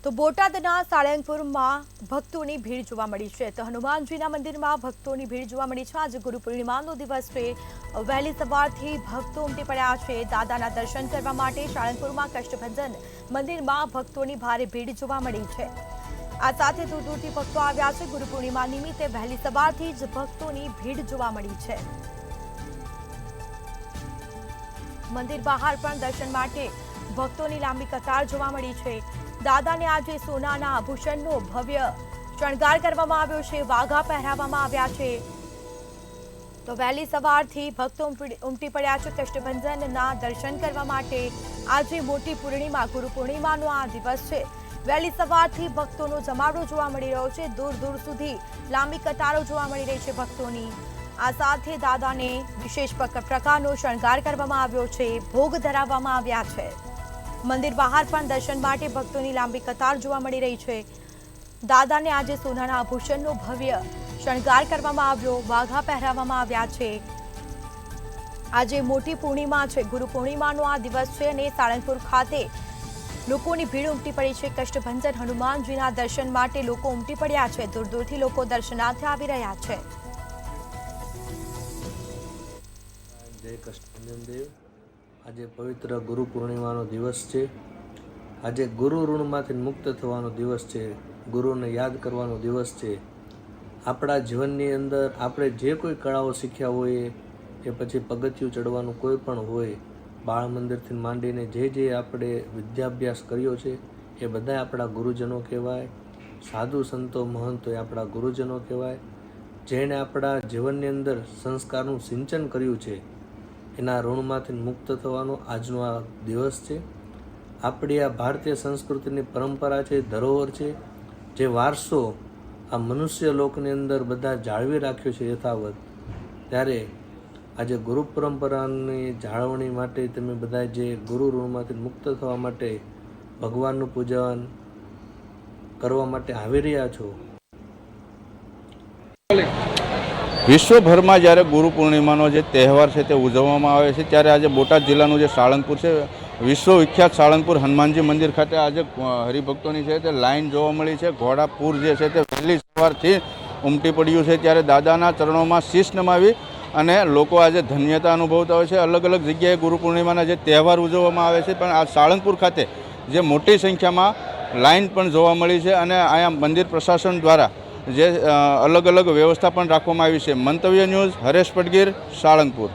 તો બોટાદના સાળંગપુરમાં ભક્તોની ભીડ જોવા મળી છે। તો હનુમાનજીના મંદિરમાં ભક્તોની ભીડ જોવા મળી છે। આજે ગુરુ પૂર્ણિમાનો દિવસ છે। વહેલી સવારથી ભક્તો ઉમટી પડ્યા છે દાદાના દર્શન કરવા માટે। સાળંગપુરમાં કષ્ટભંજન મંદિરમાં ભક્તોની ભારે ભીડ જોવા મળી છે। આ સાથે દૂર દૂરથી ભક્તો આવ્યા છે। ગુરુ પૂર્ણિમા નિમિત્તે વહેલી સવારથી જ ભક્તોની ભીડ જોવા મળી છે। મંદિર બહાર પણ દર્શન માટે ભક્તોની લાંબી કતાર જોવા મળી છે। દાદાને આજે સોનાના આભૂષણનો ભવ્ય શણગાર કરવામાં આવ્યો છે। વાઘા પહેરાવવામાં આવ્યા છે। તો વહેલી સવારથી ભક્તો ઉમટી પડ્યા છે કષ્ટભંજનના દર્શન કરવા માટે। આજે મોટી પૂર્ણિમા ગુરુ પૂર્ણિમાનો આ દિવસ છે। વહેલી સવારથી ભક્તોનો જમાવડો જોવા મળી રહ્યો છે। દૂર દૂર સુધી લાંબી કતારો જોવા મળી રહી છે ભક્તોની। આ સાથે દાદાને વિશેષ પ્રકારનો શણગાર કરવામાં આવ્યો છે। ભોગ ધરાવવામાં આવ્યા છે। મંદિર બહાર પણ દર્શન માટે ભક્તોની લાંબી કતાર જોવા મળી રહી છે। દાદાને આજે સોનાના આભૂષણનો ભવ્ય શણગાર કરવામાં આવ્યો। વાઘા પહેરાવવામાં આવ્યા છે। આજે મોટી પૂર્ણિમા છે। ગુરુ પૂર્ણિમાનો આ દિવસ છે અને સાળંગપુર ખાતે લોકોની ભીડ ઉમટી પડી છે। કષ્ટભંજન હનુમાનજીના દર્શન માટે લોકો ઉમટી પડ્યા છે। દૂર દૂરથી લોકો દર્શનાર્થે આવી રહ્યા છે। જય કષ્ટભંજન દેવ। આજે પવિત્ર ગુરુ પૂર્ણિમાનો દિવસ છે। આજે ગુરુ ઋણમાંથી મુક્ત થવાનો દિવસ છે। ગુરુને યાદ કરવાનો દિવસ છે। આપણા જીવનની અંદર આપણે જે કોઈ કળાઓ શીખ્યા હોય કે પછી પગથિયું ચડવાનું કોઈ પણ હોય, બાળ મંદિરથી માંડીને જે આપણે વિદ્યાભ્યાસ કર્યો છે એ બધા આપણા ગુરુજનો કહેવાય। સાધુ સંતો મહંતો એ આપણા ગુરુજનો કહેવાય। જેણે આપણા જીવનની અંદર સંસ્કારનું સિંચન કર્યું છે એના ઋણમાંથી મુક્ત થવાનો આજનો આ દિવસ છે। આપણી આ ભારતીય સંસ્કૃતિની પરંપરા છે, ધરોહર છે, જે વારસો આ મનુષ્ય લોકની અંદર બધા જાળવી રાખ્યો છે યથાવત। ત્યારે આજે ગુરુ પરંપરાની જાળવણી માટે તમે બધા જે ગુરુ ઋણમાંથી મુક્ત થવા માટે ભગવાનનું પૂજન કરવા માટે આવી રહ્યા છો। વિશ્વભરમાં જ્યારે ગુરુ પૂર્ણિમાનો જે તહેવાર છે તે ઉજવવામાં આવે છે, ત્યારે આજે બોટાદ જિલ્લાનું જે સાળંગપુર છે, વિશ્વવિખ્યાત સાળંગપુર હનુમાનજી મંદિર ખાતે આજે હરિભક્તોની છે તે લાઈન જોવા મળી છે। ઘોડાપુર જે છે તે વહેલી સવારથી ઉમટી પડ્યું છે। ત્યારે દાદાના ચરણોમાં શીશ નમાવી અને લોકો આજે ધન્યતા અનુભવતા હોય છે। અલગ અલગ જગ્યાએ ગુરુ પૂર્ણિમાના જે તહેવાર ઉજવવામાં આવે છે, પણ આ સાળંગપુર ખાતે જે મોટી સંખ્યામાં લાઈન પણ જોવા મળી છે અને અહીંયા મંદિર પ્રશાસન દ્વારા જે અલગ અલગ વ્યવસ્થા પણ રાખવામાં આવી છે। મંતવ્ય ન્યૂઝ, હરેશ પડગીર, સાળંગપુર।